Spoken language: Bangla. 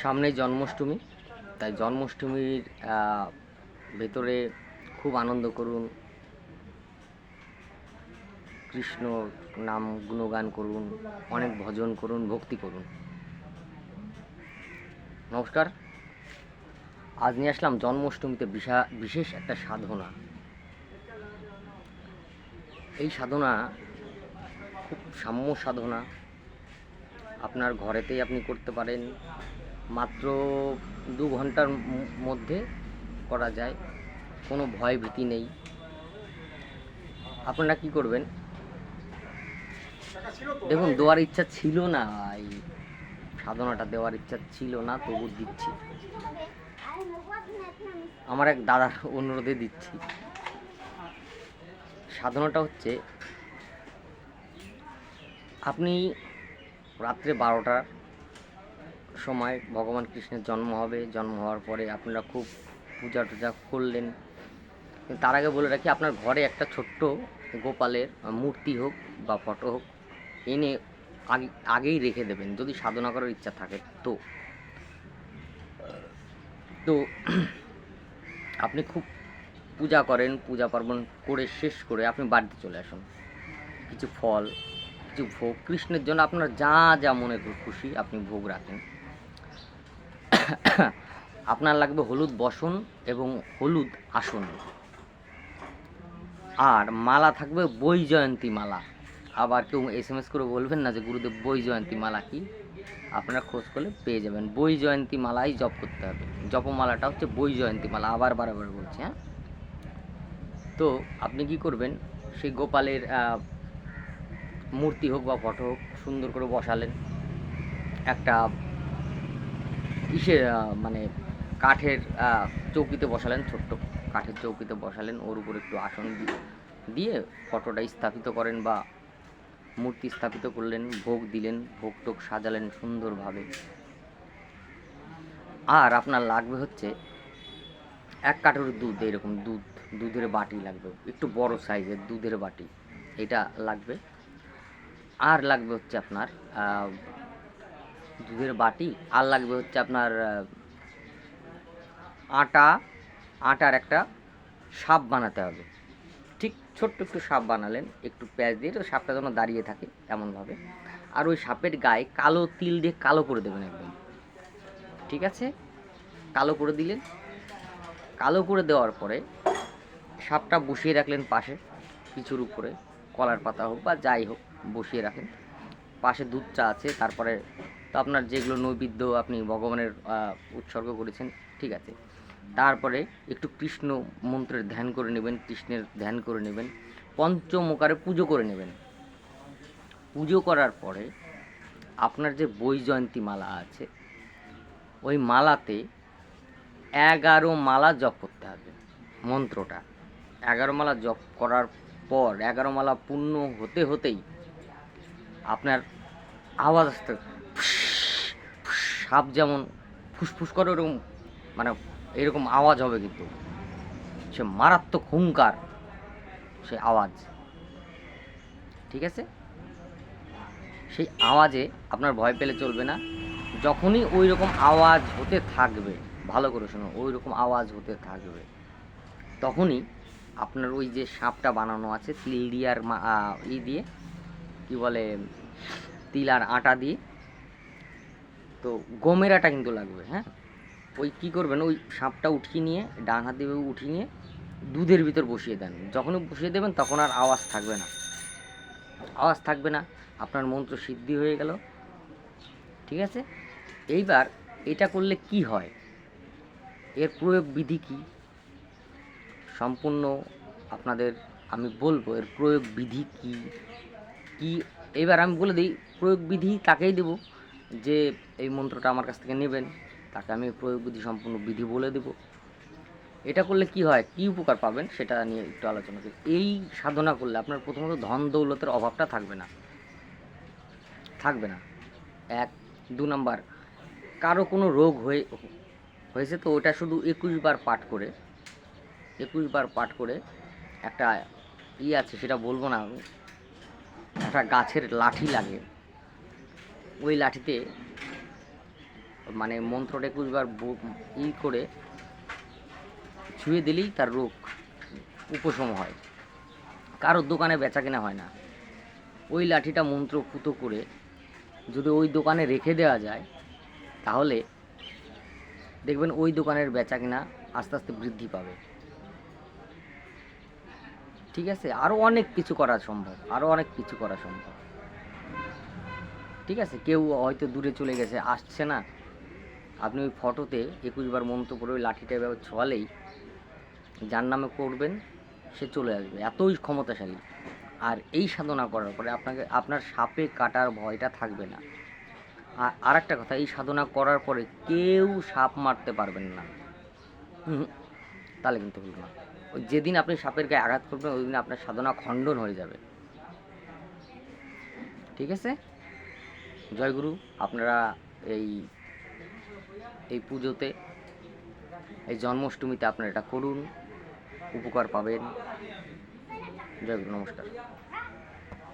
সামনেই জন্মাষ্টমী, তাই জন্মাষ্টমীর ভেতরে খুব আনন্দ করুন, কৃষ্ণ নাম গুণগান করুন, অনেক ভজন করুন, ভক্তি করুন। নমস্কার, আজ নিয়ে আসলাম জন্মাষ্টমীতে বিশেষ একটা সাধনা। এই সাধনা খুব সাম্য সাধনা, আপনার ঘরেতেই আপনি করতে পারেন। মাত্র 2 ঘন্টার মধ্যে করা যায়, কোনো ভয় ভীতি নেই। আপনারা কি করবেন, দেখুন দেওয়ার ইচ্ছা ছিল না, এই সাধনাটা দেওয়ার ইচ্ছা ছিল না, তবু দিচ্ছি। আমার এক দাদার অনুরোধে দিচ্ছি। সাধনাটা হচ্ছে, আপনি রাত্রে 12টার সময় ভগবান কৃষ্ণের জন্ম হবে। জন্ম হওয়ার পরে আপনারা খুব পূজা টুজা করলেন। তার আগে বলে রাখি, আপনার ঘরে একটা ছোট্ট গোপালের মূর্তি হোক বা ফটো হোক এনে আগেই রেখে দেবেন, যদি সাধনা করার ইচ্ছা থাকে। তো তো আপনি খুব পূজা করেন, পূজা পার্বণ করে শেষ করে আপনি বাড়িতে চলে আসুন। কিছু ফল, কিছু ভোগ, কৃষ্ণের জন্য আপনার যা যা মনে খুশি আপনি ভোগ রাখেন। আপনার লাগবে হলুদ বসন এবং হলুদ আসন, আর মালা থাকবে বৈজয়ন্তী মালা। আবার কেউ SMS করে বলবেন না যে গুরুদেব বৈজয়ন্তী মালা কি, আপনারা খোঁজ করলে পেয়ে যাবেন। বৈজয়ন্তী মালাই জপ করতে হবে। জপমালাটা হচ্ছে বৈজয়ন্তী মালা, আবার বারবার বলছি। হ্যাঁ, তো আপনি কি করবেন, সেই গোপালের মূর্তি হোক বা ফটো হোক সুন্দর করে বসালেন। একটা মানে কাঠের চৌকিতে বসালেন, ছোট্ট কাঠের চৌকিতে বসালেন, ওর উপর একটু আসন দিয়ে ফটোটা স্থাপিত করেন বা মূর্তি স্থাপিত করলেন, ভোগ দিলেন, ভোগ টোগ সাজালেন সুন্দরভাবে। আর আপনার লাগবে হচ্ছে 1 কাটোরি দুধ, এরকম দুধের বাটি লাগবে, একটু বড় সাইজের দুধের বাটি, এটা লাগবে। আর লাগবে হচ্ছে আপনার দুধের বাটি, আর লাগবে হচ্ছে আপনার আটার একটা সাপ বানাতে হবে। ঠিক ছোট্ট একটু সাপ বানালেন, একটু পেঁয়াজ দিয়ে, তো সাপটা যেন দাঁড়িয়ে থাকে এমনভাবে। আর ওই সাপের গায়ে কালো তিল দিয়ে কালো করে দেবেন একদম, ঠিক আছে? কালো করে দিলেন। কালো করে দেওয়ার পরে সাপটা বসিয়ে রাখলেন পাশে, কিছুর উপরে, কলার পাতা হোক বা যাই হোক বসিয়ে রাখেন। পাশে দুধ চা আছে, তারপরে তো আপনার যেগুলো নৈবেদ্য আপনি ভগবানের উৎসর্গ করেছেন, ঠিক আছে। তারপরে একটু কৃষ্ণ মন্ত্রের ধ্যান করে নেবেন, কৃষ্ণের ধ্যান করে নেবেন, পঞ্চমুখারে পুজো করে নেবেন। পুজো করার পরে আপনার যে বৈজয়ন্তী মালা আছে, ওই মালাতে 11 মালা জপ করতে হবে মন্ত্রটা। 11 মালা জপ করার পর 11 মালা পূর্ণ হতেই আপনার আওয়াজ আসতে, সাপ যেমন ফুসফুস করে ওরকম, মানে এরকম আওয়াজ হবে, কিন্তু সে মারাত্মক হুঙ্কার, সে আওয়াজ, ঠিক আছে? সেই আওয়াজে আপনার ভয় পেলে চলবে না। যখনই ওই রকম আওয়াজ হতে থাকবে, ভালো করে শুনুন, ওই রকম আওয়াজ হতে থাকবে, তখনই আপনার ওই যে সাপটা বানানো আছে তিল দিয়ে আর দিয়ে, কি বলে, তিল আর আটা দিয়ে, তো গমের আটা কিন্তু লাগবে। হ্যাঁ, ওই কী করবেন, ওই সাপটা উঠিয়ে নিয়ে, ডান হাত দিয়ে উঠিয়ে নিয়ে দুধের ভিতর বসিয়ে দেন। যখনই বসিয়ে দেবেন তখন আর আওয়াজ থাকবে না, আওয়াজ থাকবে না, আপনার মন্ত্র সিদ্ধি হয়ে গেল, ঠিক আছে? এইবার এটা করলে কি হয়, এর প্রয়োগ বিধি কি সম্পূর্ণ আপনাদের আমি বলবো, এর প্রয়োগ বিধি কি কি এবার আমি বলে দিই। প্রয়োগ বিধি তাকেই দেব যে এই মন্ত্রটা আমার কাছ থেকে নেবেন, তাকে আমি প্রয়োগ বিধি সম্পূর্ণ বিধি বলে দেব। এটা করলে কি হয়, কি উপকার পাবেন সেটা নিয়ে একটু আলোচনা করি। এই সাধনা করলে আপনার প্রথমত ধন দৌলতের অভাবটা থাকবে না, থাকবে না। 1, 2 নাম্বার, কারো কোনো রোগ হয়েছে তো ওটা শুধু 21 বার পাঠ করে, 21 বার পাঠ করে একটা আছে, সেটা বলবো না আমি, একটা গাছের লাঠি লাগে, ওই লাঠিতে মানে মন্ত্রটা 21 বার করে ছুঁয়ে দিলেই তার রোগ উপশম হয়। কারোর দোকানে বেচা কেনা হয় না। ওই লাঠিটা মন্ত্র পুতো করে যদি ওই দোকানে রেখে দেওয়া যায় তাহলে দেখবেন ওই দোকানের বেচা কেনা আস্তে আস্তে বৃদ্ধি পাবে। ঠিক আছে, আরও অনেক কিছু করা সম্ভব, ঠিক আছে। কেউ হয়তো দূরে চলে গেছে, আসছে না, আপনি ওই ফটোতে 21 বার মন্ত্র করে ওই লাঠিটা এভাবে ছোঁয়ালেই যার নামে করবেন সে চলে আসবে, এতই ক্ষমতাশালী। আর এই সাধনা করার পরে আপনার সাপে কাটার ভয়টা থাকবে না। আর একটা কথা, এই সাধনা করার পরে কেউ সাপ মারতে পারবেন না। তাহলে কিন্তু হলো না। ওই যেদিন আপনি সাপের গায়ে আঘাত করবেন ওই দিন আপনার সাধনা খণ্ডন হয়ে যাবে। ঠিক আছে, জয়গুরু। আপনারা এই পুজোতে, এই জন্মাষ্টমীতে আপনারা এটা করুন, উপকার পাবেন। জয়গুরু, নমস্কার।